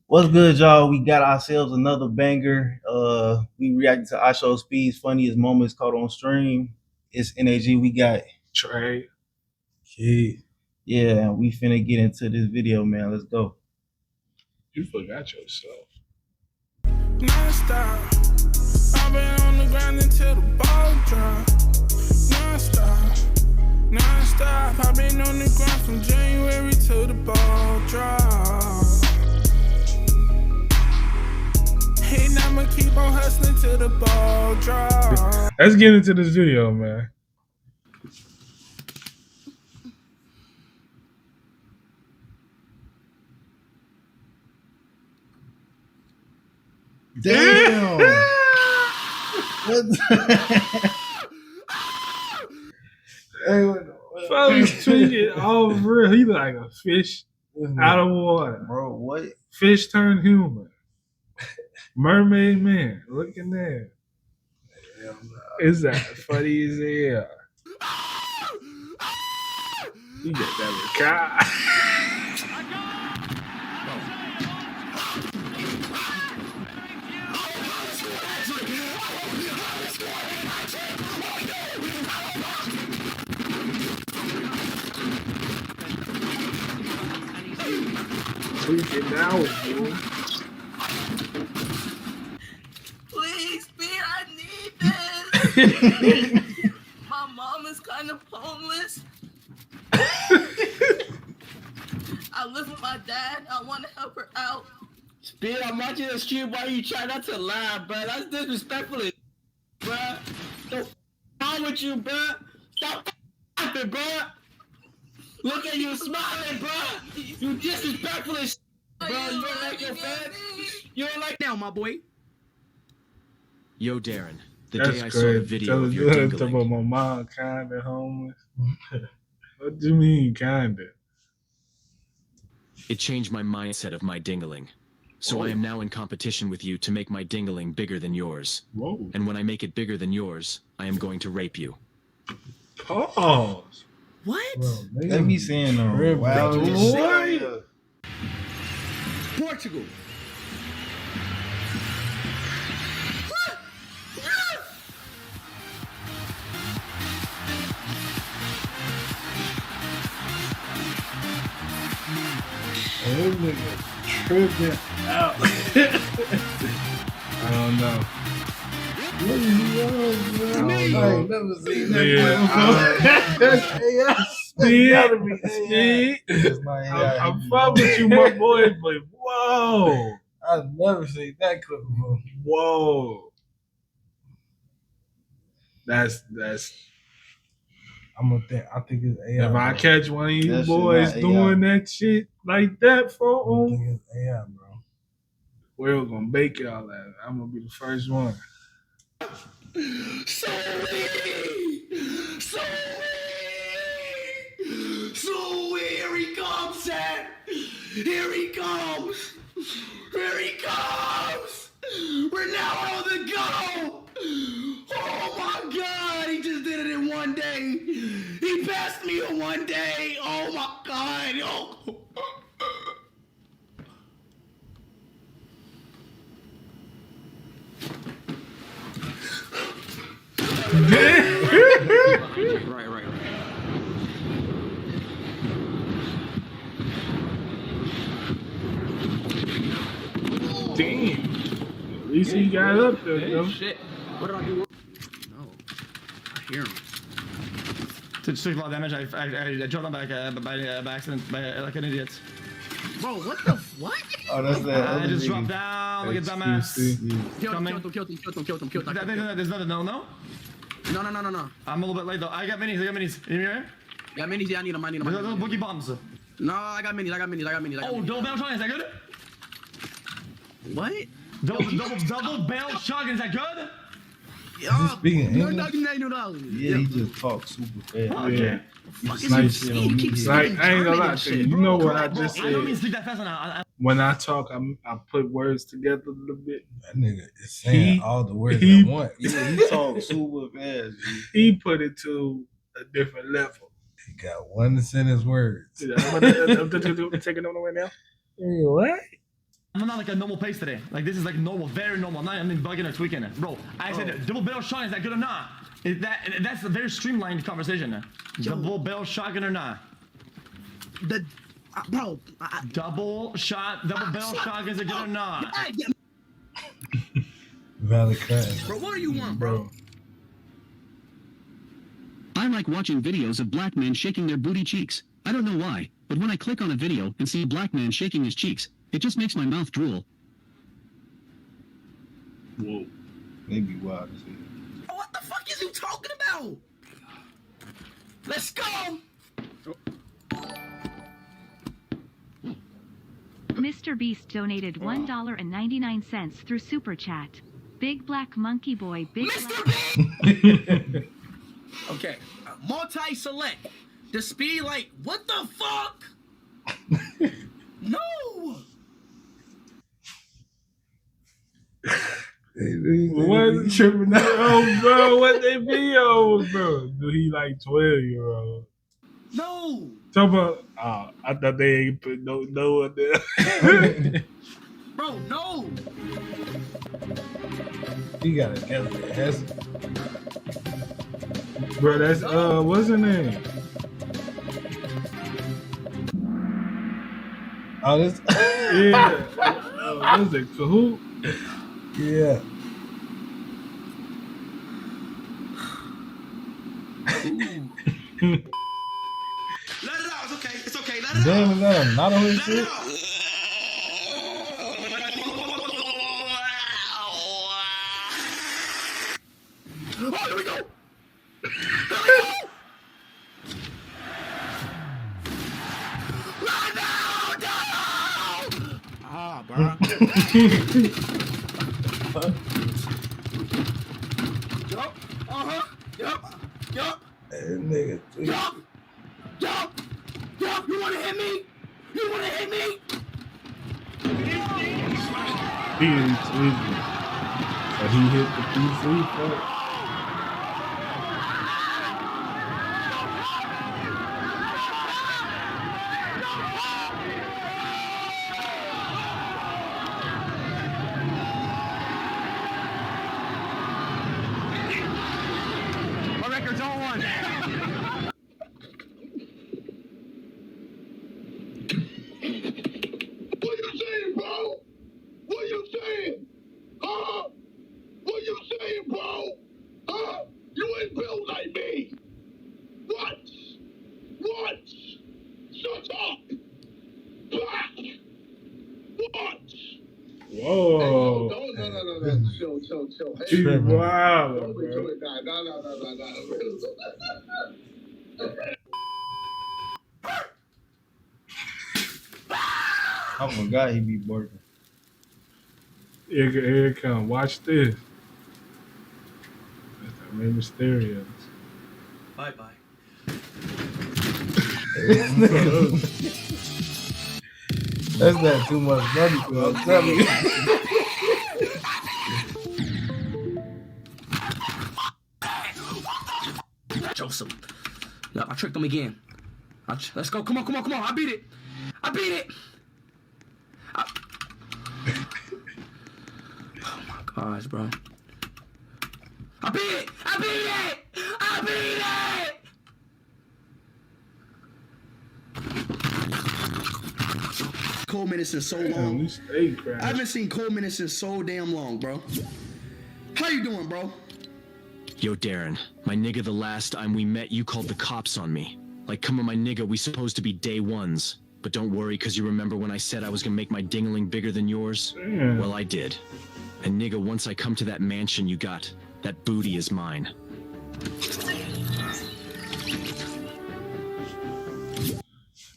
What's good, y'all? We got ourselves another banger. We reacted to Asho Speed's funniest moments caught on stream. It's NAG. We got Trey. yeah. We finna get into this video, man. Let's go. You forgot yourself. Non-stop. I've been on the ground until the ball drop. Non-stop. Non-stop. I've been on the ground from January till the ball drop. And I'ma keep on hustling till the ball drop. Let's get into this video, man. Damn. Fellas tweeted all real. He look like a fish out of water. Bro, what? Fish turned human. Mermaid man. Looking there. Is that funny as hell? You get that guy. Tweaking now with you. Please, B, I need this. My mom is kind of homeless. I live with my dad. I want to help her out. Speed, I'm watching the stream while you try not to laugh, bro. That's disrespectful, bro. What's wrong with you, bro? Stop laughing, bro. Look at you smiling, bro. You disrespectful as bro. You don't like your fans? You don't like now, my boy. Yo, Darren. The That's day I great. saw the video of your Talking dingling, about my mom kinda homeless. What do you mean kinda? it changed my mindset of my dingling. So I am now in competition with you to make my dingling bigger than yours. Whoa. And when I make it bigger than yours, I am going to rape you. Pause. What? Let me see no. Wow. What? Portugal. This nigga tripping out. I don't know. What is he on, bro? I ain't never seen that. Yeah. Speed. I'm fucking with you, my boy, but whoa. I've never seen that clip before. Whoa. That's I'm gonna think. I think it's AI. if I catch one of you That shit boys not doing that shit like that, I for think it's AI, bro. we're gonna bake y'all at it. I'm gonna be the first one. So here he comes, Sam. Here he comes. Here he comes. We're now on the go. Oh my God, he just did it in one day. He passed me in one day. Oh my God. Oh. Right. Damn. At least he got up there, though. Shit. What did I do? No. I hear him. To speak about damage, I dropped him by accident, like an idiot. Bro, what the what? Oh, that's that. I other just nigga. dropped down, look at dumbass. Killed Coming. him. There's nothing, no? No. I'm a little bit late though. I got minis. You hear? Yeah, minis, yeah, I need them. There's little boogie bombs. No, I got minis. Oh, double barrel shotgun, is that good? What? Double barrel shotgun, is that good? Oh, speaking no, English? no. Yeah, he just talks super fast. Yeah. Fuck is Snipe you shit saying? on You me. keep Like, saying I ain't gonna lie and to you. shit. You know what I Bro, just I don't mean said? speak that fast now. When I talk, I put words together a little bit. That nigga is saying He- all the words he- at once. Yeah, he talks super fast. He put it to a different level. He got one sentence words. I'm taking them away now. What? I'm not like a normal pace today. Like this is like normal, very normal. I'm not even bugging or tweaking it, bro. I said double barrel shotgun, is that good or not? That's a very streamlined conversation. Double barrel shotgun or not? Bro. Double barrel shotgun, is it good or not? Valid cut. Bro, what do you want, bro? I like watching videos of black men shaking their booty cheeks. I don't know why, but when I click on a video and see a black man shaking his cheeks, it just makes my mouth drool. Whoa. They be wild to see. What the fuck is you talking about? Let's go. Mr. Beast donated $1.99 through Super Chat. Big Black Monkey Boy, Big Mr. Black... Big! Okay, multi-select. The speed, like, what the fuck? No! What tripping out, bro? What they be on, bro? Do he like 12-year-old? No! Talk about, I thought they ain't put no in there. Bro, no! He got a Elliot. Bro, that's, what's her name? Oh, this. Yeah. What is it? Kahoot? Yeah. Let it out. It's okay. It's okay. Let it Damn, is that a not on his shit? Oh, here we go! Ah, bro. Yup. Yup. Yup. That nigga. Yup. Yup. Yup. You wanna hit me? You wanna hit me? He is tweaking. So he hit the PC first. My record's on. What you saying, bro? What you saying? Huh? What you saying, bro? Huh? You ain't built like me. What? What? Shut up. Back. What? Whoa. No. Chill. Hey, He wild, don't be bro. doing that. No. I forgot he be working. Here it come. Watch this. That's that Rey Mysterio. Bye-bye. That's not too much money for I'm telling you. Joseph. Yup, I tricked him again. Let's go. Come on. I beat it. Oh my gosh, bro. I beat it. Cold minutes in so Damn, long. we stay I crashing. haven't seen cold minutes in so damn long, bro. How you doing, bro? Yo, Darren, my nigga, the last time we met, you called the cops on me. Like, come on, my nigga, we supposed to be day ones. But don't worry, because you remember when I said I was gonna make my dingling bigger than yours? Damn. Well, I did. And nigga, once I come to that mansion you got, that booty is mine.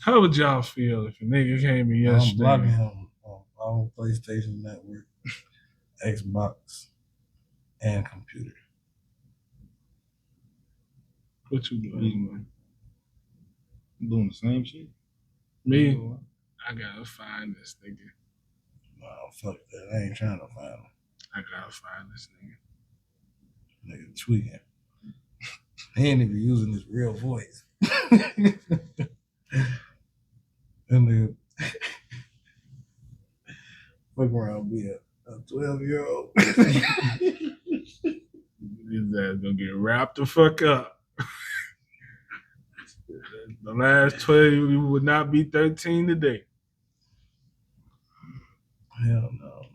How would y'all feel if a nigga came in I'm blocking yesterday? him on all PlayStation Network, Xbox, and computer. What you doing? You doing the same shit? Me? I gotta find this nigga. No, fuck that. I ain't trying to find him. I gotta find this nigga. Nigga tweaking. He ain't even using his real voice. And nigga, Fuck around, be a 12-year-old. His ass gonna get wrapped the fuck up. The last 12, you would not be 13 today. Hell no.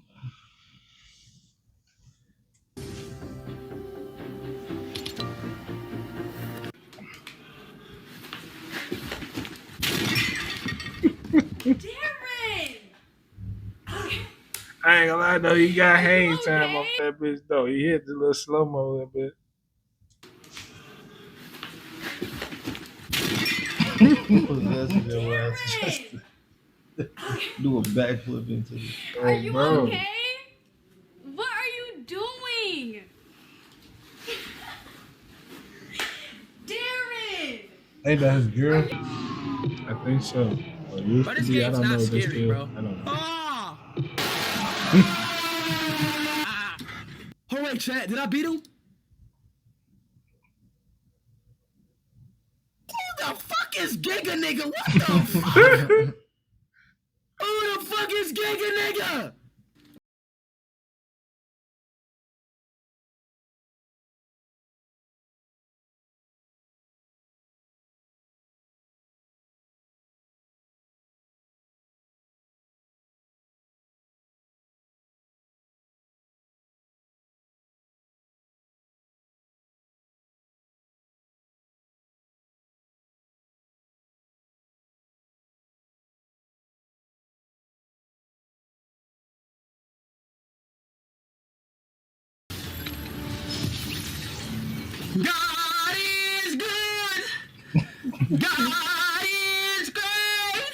Darren! I ain't gonna lie though, he got hang time off that bitch though. He hit the little slow mo a little bit. Possessing your ass just to do a backflip into it. Are you bro. okay? What are you doing? Darren! Ain't that his girl? I think so. Well, used But to this be, I game's don't not know if scary, it's still. bro. I don't know. Hold on, chat. Did I beat him? Who the fuck is Giga Nigga? What the fuck? Who the fuck is Giga Nigga? God is good. God is great.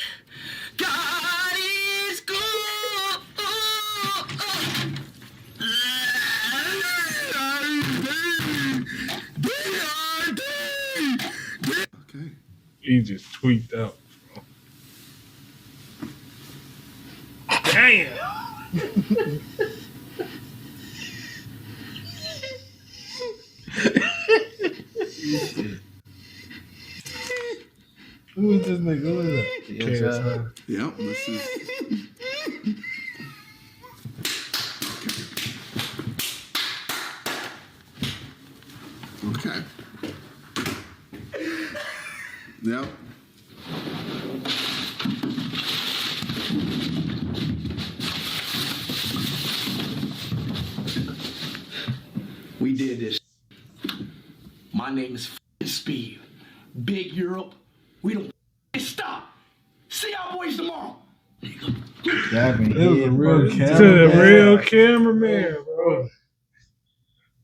God is good. Okay. He just tweaked out. Damn. Who is this nigga? Who is that? KSI. Yep, this is. Okay. Yep. We did this. My name is Speed. Big Europe. We don't stop. See y'all boys tomorrow. Dabbing It was a head, real bro. To camera. the real cameraman, bro.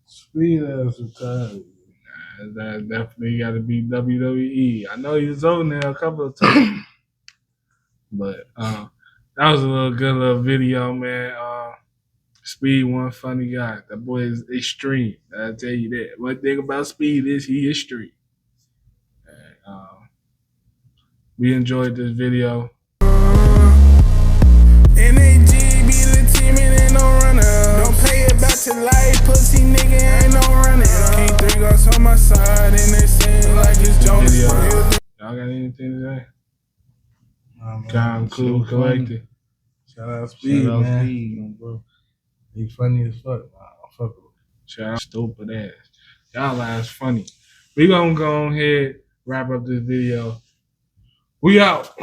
Speed ass retired. That definitely got to be WWE. I know he was on there a couple of times, but that was a good little video, man. Speed, one funny guy. That boy is extreme. I tell you that. One thing about Speed is he is extreme. And, we enjoyed this video. NAG be the team and ain't no runner. Don't play it back to life, pussy nigga ain't no running. King 3 guys on my side and they sing like it's Jonas. Video. Y'all got anything to say? Calm, cool, collected. Shout out Speed, Shout out man. Speed, bro. He funny as fuck. Nah, fuck with him. Shout out stupid ass. Y'all ass funny. We gonna go ahead, wrap up this video. We out.